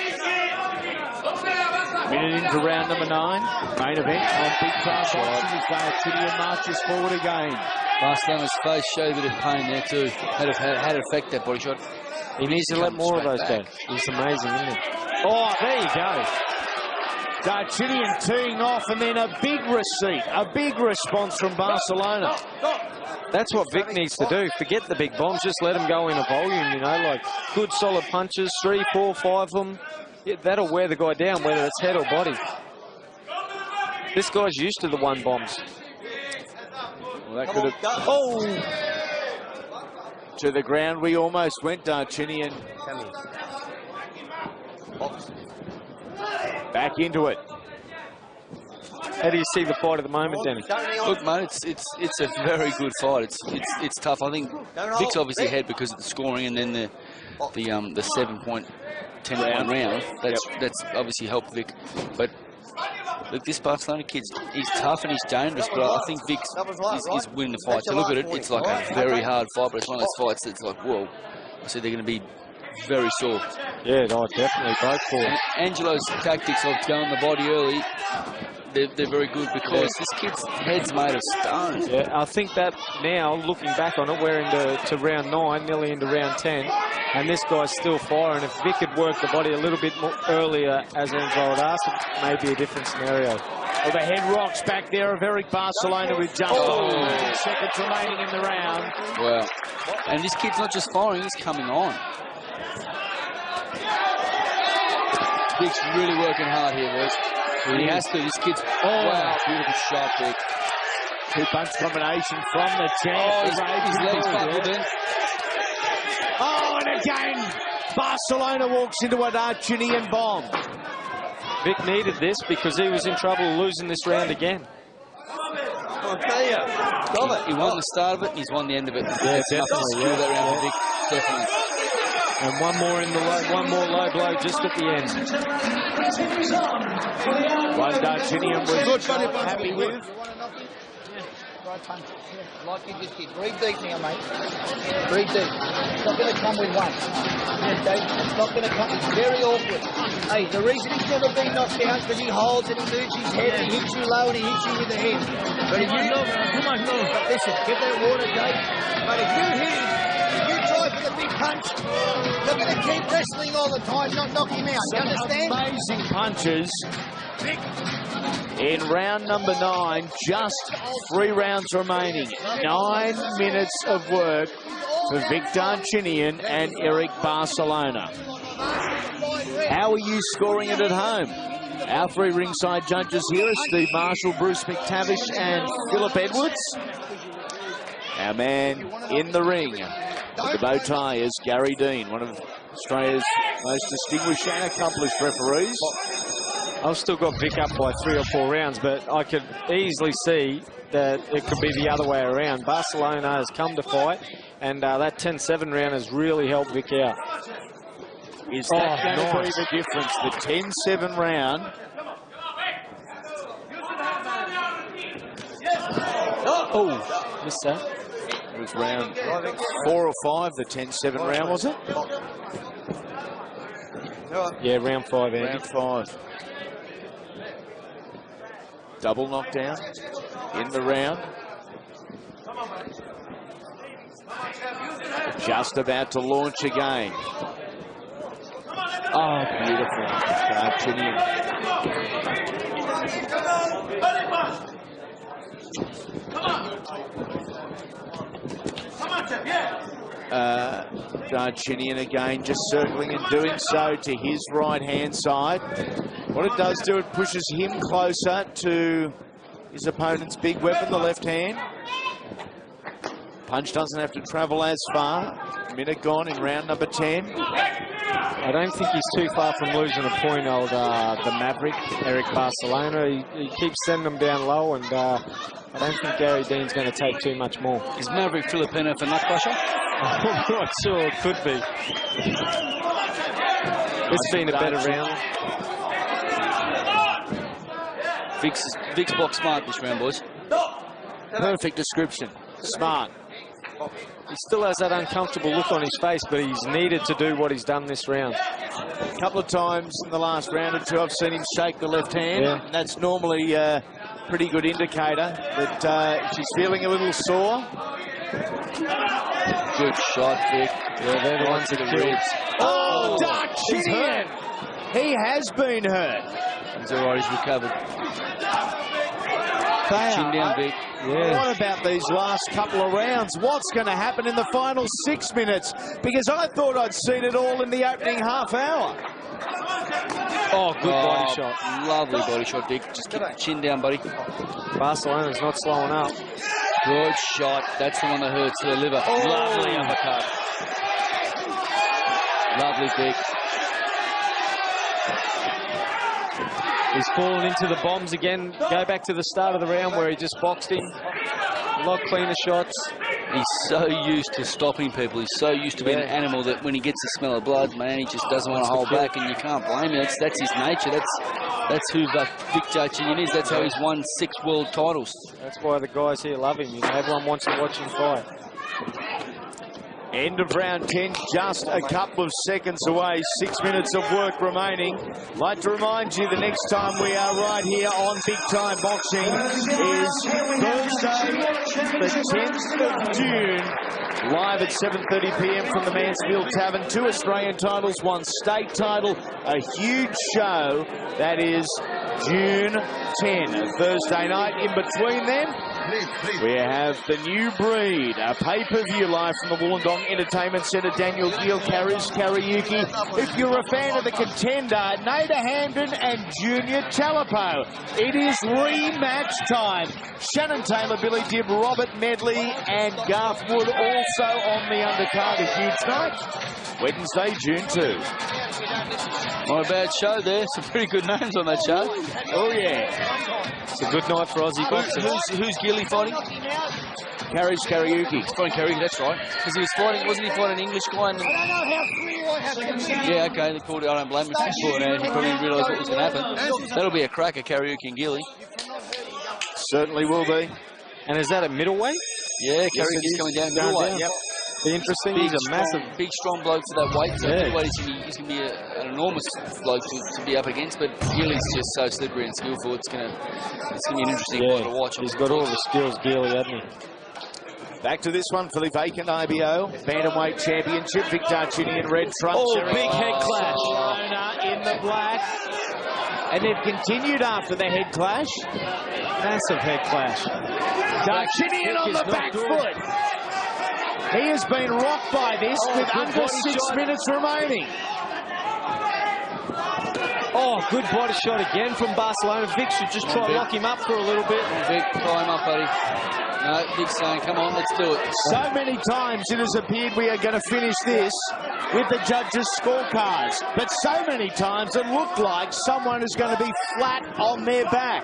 Minute into round number 9. Main event on Big Time Boxing as Darchinyan marches forward again.
Barcelona's face showed a bit of pain there too. Had to affect that body shot.
He needs to let more of those go. He's amazing, isn't he? Oh, there you go.
Darchinyan teeing off, and then a big receipt, a big response from Barcelona.
That's what Vic needs to do. Forget the big bombs. Just let him go in a volume, you know, like good solid punches, 3, 4, 5 of them. Yeah, that'll wear the guy down, whether it's head or body. This guy's used to the 1 bombs.
Well, that could have... Oh! To the ground we almost went, Darchinyan. Back into it.
How do you see the fight at the moment, Danny?
Look, mate, it's a very good fight. It's tough. I think Vic's obviously ahead because of the scoring, and then the 7-point, 10-point round. That's obviously helped Vic. But look, this Barcelona kid's he's tough and he's dangerous. But I think Vic is winning the fight. So look at it. It's like a very hard fight, but it's one of those fights that's like, whoa. So they're going to be very sore.
Yeah, no, definitely both for him.
Angelo's tactics of going the body early, they're very good because this kid's head's made of stone.
Yeah, I think that now, looking back on it, we're into round 9, nearly into round 10, and this guy's still firing. If Vic had worked the body a little bit more earlier, as Angelo had asked, it may be a different scenario.
Well, the head rocks back there of Eric Barcelona with just 15 seconds remaining in the round.
Wow. And this kid's not just firing, he's coming on. Vic's really working hard here, boys. He has to. This kid's... wow, beautiful shot, Vic.
2-punch combination from the champ.
His legs buckled in.
Oh, and again, Barcelona walks into a Darchinyan bomb.
Vic needed this because he was in trouble losing this round again.
I'll tell you. Stop it.
He won the start of it and he's won the end of it.
Yeah, definitely.
Yeah, that round for Vic. Definitely.
And one more in the one more low blow just at the end.
One Darchinyan was happy with.
You want to knock him? Right punch. Yeah, like you just did. Breathe deep now, mate. Breathe deep. It's not going to come with one. It's not going to come. It's very awkward. Hey, the reason he's never been knocked down is because he holds and he moves his head and he hits you low and he hits you with the head. But if you but listen, get that water, Dave. But if you hit him, if you try for the big punch, you're going to keep wrestling all the time, not knock him out. You understand?
Amazing punches. In round number 9, just 3 rounds remaining. 9 minutes of work for Vic Darchinyan and Eric Barcelona. How are you scoring it at home? Our three ringside judges here are Steve Marshall, Bruce McTavish and Philip Edwards. Our man in the ring with the bow tie is Gary Dean, one of Australia's most distinguished and accomplished referees.
I've still got Vic up by 3 or 4 rounds, but I could easily see that it could be the other way around. Barcelona has come to fight, and that 10-7 round has really helped Vic out.
Is that going to be the difference? The 10-7 round.
Oh, missed that.
It was round 4 or 5, the 10-7 round, was it?
Yeah, round 5, Andy.
Round 5. Double knockdown in the round. Just about to launch again. Oh, beautiful. Darchinyan. Darchinyan again, just circling and doing so to his right-hand side. What it does do, it pushes him closer to his opponent's big weapon, the left hand. Punch doesn't have to travel as far. Minute gone in round number 10.
I don't think he's too far from losing a point, old the Maverick, Eric Barcelona. He keeps sending them down low, and I don't think Gary Dean's going to take too much more.
Is Maverick Filipino for nut crusher?
I'm not sure, it could be. It's been a better round.
Vic's box smart this round, boys.
Perfect description. Smart.
He still has that uncomfortable look on his face, but he's needed to do what he's done this round.
A couple of times in the last round or two, I've seen him shake the left hand.
Yeah.
And that's normally a pretty good indicator that she's feeling a little sore.
Good shot, Vic.
Yeah, they're the ones that kills.
Oh, Darchinyan! He has been hurt.
He's all right, he's recovered. Chin down, Vic.
Yeah. What about these last couple of rounds? What's going to happen in the final 6 minutes? Because I thought I'd seen it all in the opening half hour.
Oh, good body shot.
Lovely body shot, Vic. Just keep the chin down, buddy.
Barcelona's not slowing up.
Good shot. That's the one that hurts the liver.
Oh.
Lovely uppercut. Lovely, Vic.
He's fallen into the bombs again. Go back to the start of the round where he just boxed him. A lot cleaner shots.
He's so used to stopping people. He's so used to being an animal that when he gets the smell of blood, man, he just doesn't want to hold back, and you can't blame him. That's his nature. That's who Vic Darchinyan is. That's how he's won 6 world titles.
That's why the guys here love him. You know, everyone wants to watch him fight.
End of round 10, just a couple of seconds away. 6 minutes of work remaining. Like to remind you, the next time we are right here on Big Time Boxing is Thursday, the 10th of June, live at 7:30 p.m. from the Mansfield Tavern. 2 Australian titles, 1 state title, a huge show. That is June 10, Thursday night. In between them, we have the New Breed, a pay-per-view live from the Wollongong Entertainment Centre. Daniel Gill carries karaoke. If you're a fan of the contender, Nader Hamden and Junior Talapo. It is rematch time. Shannon Taylor, Billy Dibb, Robert Medley and Garth Wood also on the undercard. A huge night. Wednesday, June 2.
Not a bad show there. Some pretty good names on that show.
Oh, yeah.
It's a good night for Aussie boxing.
Who's Gilly fighting?
Carries karaoke.
He's fighting karaoke, that's right. Because he was fighting, wasn't he fighting an English guy? And yeah, okay, they called it. I don't blame him for calling it out. He probably didn't realise what was going to happen. That'll be a cracker, karaoke and Gilly.
Certainly will be.
And is that at middleweight?
Yeah, karaoke's coming down middleweight. Yep.
Be interesting.
Big,
He's a massive,
big, strong bloke for that weight. So middleweight he's going to be an enormous bloke to be up against. But Gilly's just so slippery and skillful. It's going to be an interesting fight to watch.
He's got all the skills, Gilly, hasn't he?
Back to this one for the vacant IBO Bantamweight Championship. Vic Darchinyan, red trunks.
Oh, big head clash.
Barcelona in the black. And they've continued after the head clash.
Massive head clash.
Darchinyan on the back foot. He has been rocked by this with under 6 minutes remaining.
Oh, good body shot again from Barcelona. Vic should just try and lock him up for a little bit.
Vic, tie him up, buddy. No, Vic's saying, come on, let's do it.
So many times it has appeared we are going to finish this with the judges' scorecards. But so many times it looked like someone is going to be flat on their back.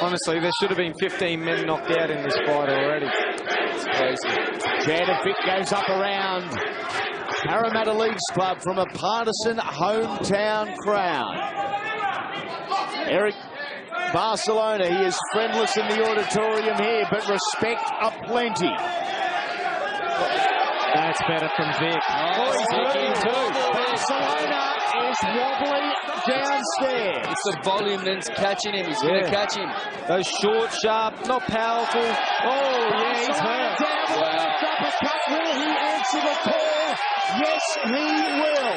Honestly, there should have been 15 men knocked out in this fight already.
It's crazy.
Chad Vic goes up around Parramatta Leagues Club from a partisan hometown crowd. Eric Barcelona, he is friendless in the auditorium here, but respect aplenty.
That's better from Vic.
Oh, he's looking too. Barcelona is wobbly downstairs.
It's the volume that's catching him. He's going to catch him.
Those short, sharp, not powerful. Oh, yeah, he's hurt.
Wow. Uppercut. Will he answer the call? Yes, he will.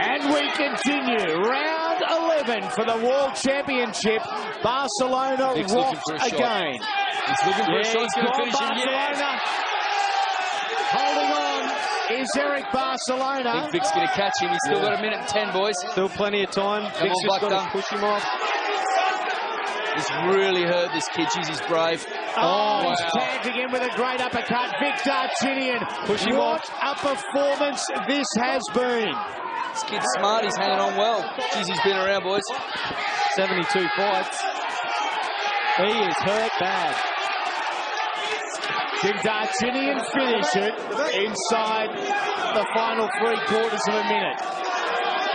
And we continue. Round 11 for the World Championship. Barcelona
Vic's
rocked again.
He's looking for a shot. He's going to finish him.
Barcelona. Holding on is Eric Barcelona.
I think Vic's going to catch him. He's still got a minute and 10, boys.
Still plenty of time.
Come
Vic's
on,
just got
Buckner.
to push him off.
He's really hurt this kid. Jeez, he's brave.
Oh, he's
wow.
tagged again with a great uppercut. Vic Darchinyan.
Push him
what
off.
a performance this has been.
This kid's smart. He's hanging on well. Jeez, he's been around, boys.
72 fights. He is hurt bad.
Can Darchinyan finish it inside the final 3/4 of a minute?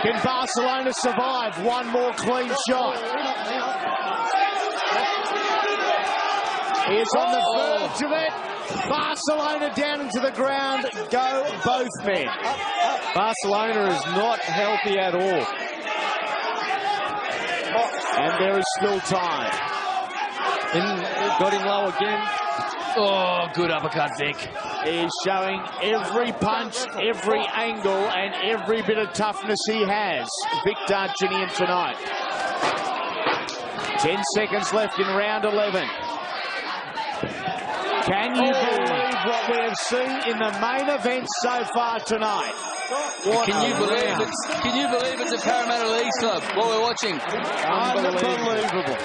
Can Barcelona survive one more clean shot? He is on the verge of it. Barcelona down into the ground. Go both men.
Barcelona is not healthy at all.
And there is still time.
Got him low again.
Oh, good uppercut, Vic.
He is showing every punch, every angle, and every bit of toughness he has. Vic Darchinyan tonight. 10 seconds left in round 11. Can you believe what we have seen in the main event so far tonight?
Can you believe it's a Parramatta Leagues Club, what we're watching?
Unbelievable.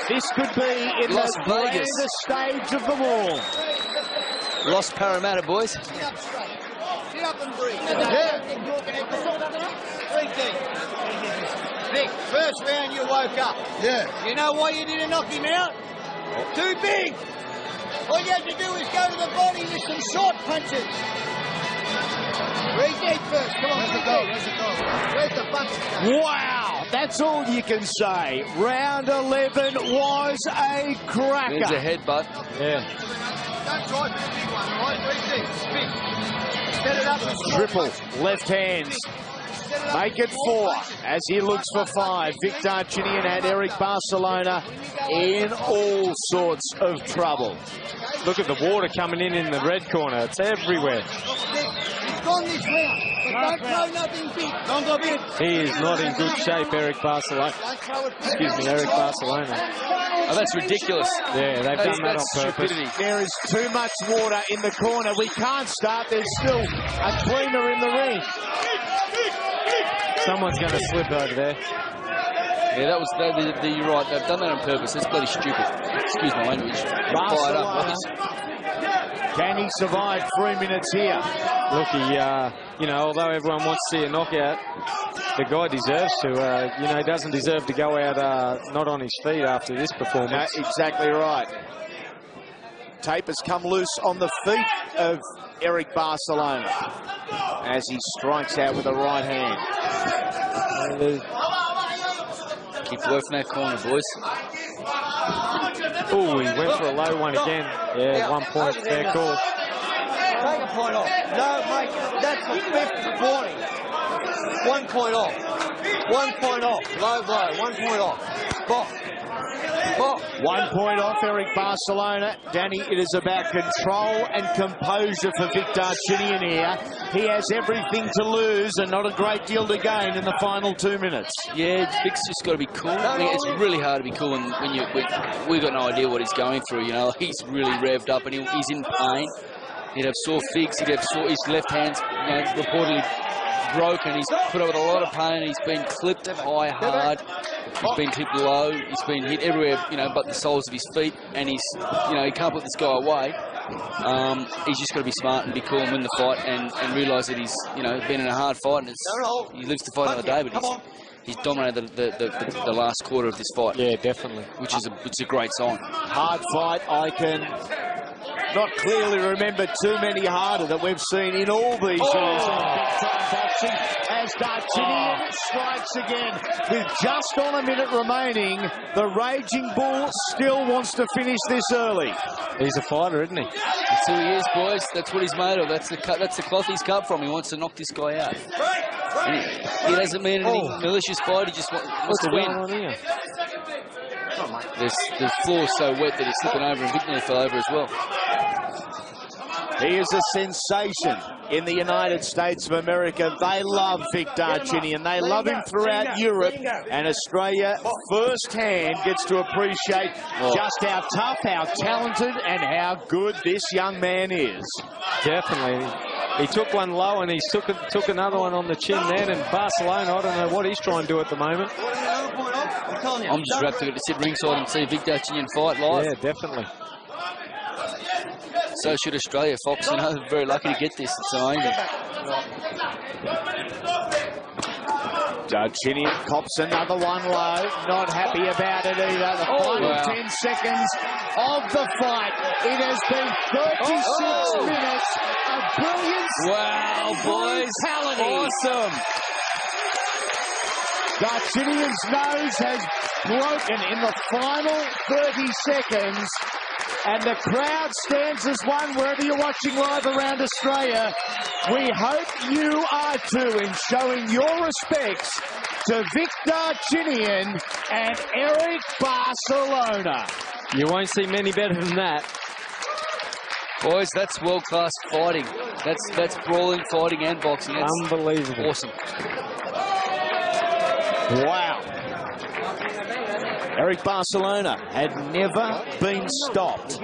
This could be in
Las
the
Vegas.
grandest stage of them all.
Lost Parramatta, boys.
Sit up and breathe. Yeah. Vic, first round you woke up.
Yeah.
You know why you didn't knock him out? Too big. All you had to do is go to the body with some short punches. Breathe deep first. Come on,
Where's the
breathe
goal?
deep.
Where's the goal?
Where's the punch?
Wow, that's all you can say. Round 11 was a
Needs a
cracker.
headbutt.
Yeah.
Don't try for the big one, all right? Breathe deep. Spin. Set it up with short
Triple
punches.
left hands.
Set it up
Make
with
it
short
4
punches.
as he looks for 5. Vic Darchinyan had Eric Barcelona in all sorts of trouble.
Look at the water coming in the red corner. It's everywhere.
He's gone this round, but don't throw nothing big. Don't go big.
He is not in good shape, Eric Barcelona.
Don't throw it big.
Excuse me, Eric Barcelona.
Oh, that's ridiculous.
Yeah, they've done that on
That's
purpose.
stupidity.
There is too much water in the corner. We can't start. There's still a cleaner in the ring.
Someone's going to slip over there.
Yeah, that was, you're right, they've done that on purpose. That's bloody stupid. Excuse my language. Fire it up,
Barcelona.
boys.
Can he survive 3 minutes here?
Look, he, although everyone wants to see a knockout, the guy deserves to, he doesn't deserve to go out not on his feet after this performance.
Exactly right. Tape has come loose on the feet of Eric Barcelona as he strikes out with the right hand.
Keep away from that corner, boys.
Oh, he went for a low one again. Yeah, 1 point, fair call.
Take a point off. No, mate, that's the fifth warning. 1 point off. 1 point off. Low blow. 1 point off. Box. Box.
1 point off Eric Barcelona. Danny, it is about control and composure for Vic Darchinyan here. He has everything to lose and not a great deal to gain in the final 2 minutes.
Yeah, Vic's just got to be cool. I mean, it's really hard to be cool when we've got no idea what he's going through. He's really revved up and he's in pain. He'd have sore figs. He'd have his left hand's reportedly broken. He's put up with a lot of pain. He's been clipped high, hard. He's been hit low. He's been hit everywhere, but the soles of his feet. And he can't put this guy away. He's just got to be smart and be cool and win the fight and realise that he's, been in a hard fight and he lives to fight another day. But he's dominated the last quarter of this fight.
Yeah, definitely.
Which is a great sign.
Hard fight. I can not clearly remember too many harder that we've seen in all these years of big-time boxing. As Darchinyan strikes again with just on a minute remaining, the Raging Bull still wants to finish this early.
He's a fighter, isn't he?
That's who he is, boys. That's what he's made of. That's the cloth he's cut from. He wants to knock this guy out. He doesn't mean anything malicious fight. He just wants to win. The floor's so wet that he's slipping over, and Vic nearly fell over as well.
He is a sensation in the United States of America. They love Vic Darchinyan. They love him throughout Europe. And Australia firsthand gets to appreciate just how tough, how talented, and how good this young man is.
Definitely. He took one low and he took another one on the chin then. And Barcelona, I don't know what he's trying to do at the moment.
I'm just wrapped to sit ringside and see Vic Darchinyan fight live.
Yeah, definitely.
So should Australia, Fox. Very lucky to get this. It's amazing.
Darchinyan cops another one low. Not happy about it either. The final 10 seconds of the fight. It has been 36 minutes of brilliance.
Wow, boys. Awesome.
Darchinyan's nose has broken in the final 30 seconds. And the crowd stands as one wherever you're watching live around Australia. We hope you are too in showing your respects to Vic Darchinyan and Eric Barcelona.
You won't see many better than that.
Boys, that's world-class fighting. That's brawling, fighting and boxing. That's
unbelievable.
Awesome.
Wow. Eric Barcelona had never been stopped.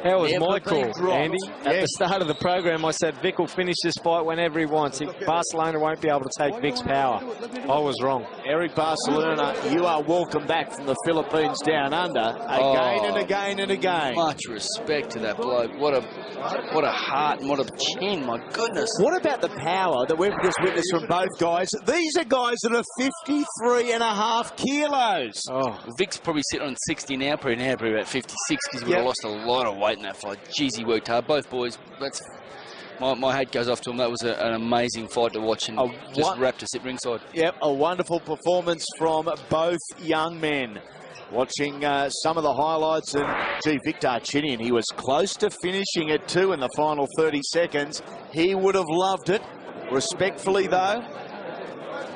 That was my call, Andy. At the start of the program, I said Vic will finish this fight whenever he wants. Barcelona won't be able to take Vic's power. I was wrong.
Eric Barcelona, you are welcome back from the Philippines down under again and again and again.
Much respect to that bloke. What a heart and what a chin, my goodness.
What about the power that we've just witnessed from both guys? These are guys that are 53.5 kilos.
Vic's probably sitting on 60 now, probably about 56 because he would have lost a lot of weight in that fight. Jeez, he worked hard. Both boys, my head goes off to him. That was an amazing fight to watch and just wrapped to sit ringside.
Yep, a wonderful performance from both young men. Watching some of the highlights, and gee, Vic Darchinyan, he was close to finishing it too in the final 30 seconds. He would have loved it. Respectfully, though,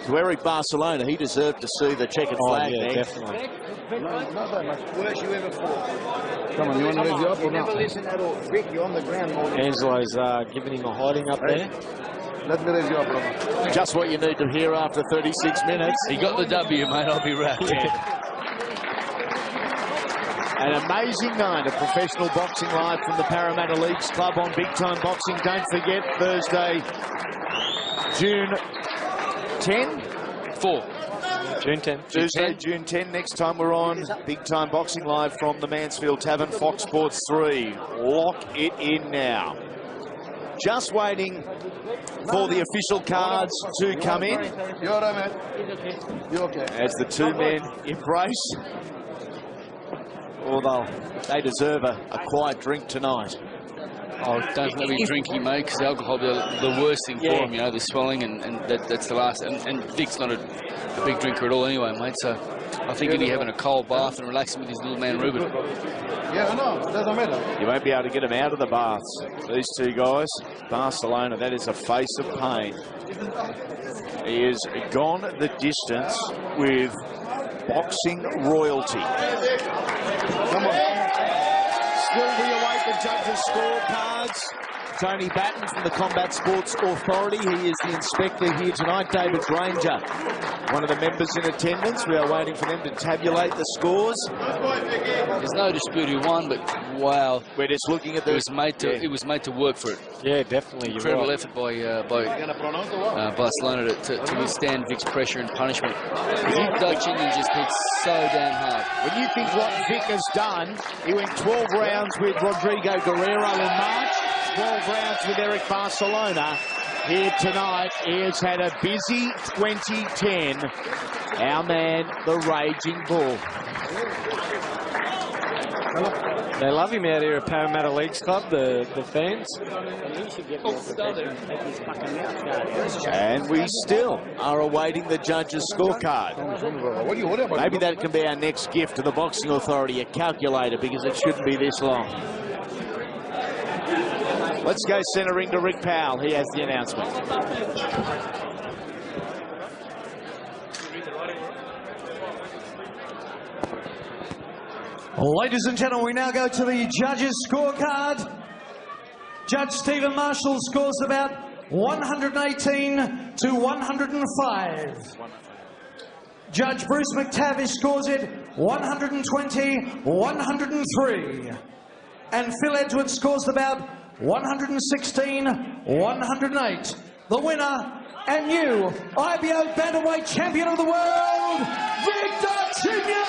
to Eric Barcelona, he deserved to see the checkered flag there.
Definitely.
Not that much worse you ever fought. Come on, you want to raise you up or not? Never listen at all. Vic, you're on the ground.
Angelo's giving him a hiding up there.
Let me raise you up, brother.
Just what you need to hear after 36 minutes.
He got the W, mate. I'll be wrapped.
An amazing night of professional boxing live from the Parramatta Leagues Club on Big Time Boxing. Don't forget, Thursday, June 10?
4.
June 10.
Tuesday, June 10. Next time we're on Big Time Boxing live from the Mansfield Tavern, Fox Sports 3. Lock it in now. Just waiting for the official cards to come in.
You all right, man? You okay?
As the two men embrace. Although they deserve a quiet drink tonight.
Oh, don't let me drinky, mate, because alcohol will be the worst thing for him, the swelling, and that's the last. And Vic's not a big drinker at all anyway, mate, so I think he'll be having a cold bath and relaxing with his little man, Ruben.
Yeah, I know. It doesn't matter.
You won't be able to get him out of the baths. These two guys, Barcelona, that is a face of pain. He has gone the distance with boxing royalty. Come on. Still we await the judges' scorecards. Tony Batten from the Combat Sports Authority. He is the inspector here tonight. David Granger, one of the members in attendance. We are waiting for them to tabulate the scores.
There's no dispute who won, but wow,
we're just looking at the.
It was made to work for it.
Yeah, definitely.
Incredible effort by Barcelona to withstand Vic's pressure and punishment. Vic Darchinyan just hit so damn hard.
When you think what Vic has done, he went 12 rounds with Rodrigo Guerrero in March, 12 rounds with Eric Barcelona. Here tonight, he has had a busy 2010. Our man, the Raging Bull.
They love him out here at Parramatta Leagues Club, the fans.
And we still are awaiting the judges' scorecard. Maybe that can be our next gift to the Boxing Authority, a calculator, because it shouldn't be this long. Let's go centre ring to Rick Powell. He has the announcement.
Ladies and gentlemen, we now go to the judges' scorecard. Judge Stephen Marshall scores about 118 to 105. Judge Bruce McTavish scores it 120-103. And Phil Edwards scores about 116-108. The winner and new IBO Bantamweight Champion of the World, Vic Darchinyan!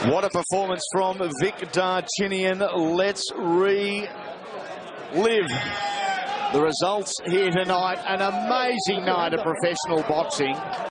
What a performance from Vic Darchinyan. Let's relive the results here tonight. An amazing night of professional boxing.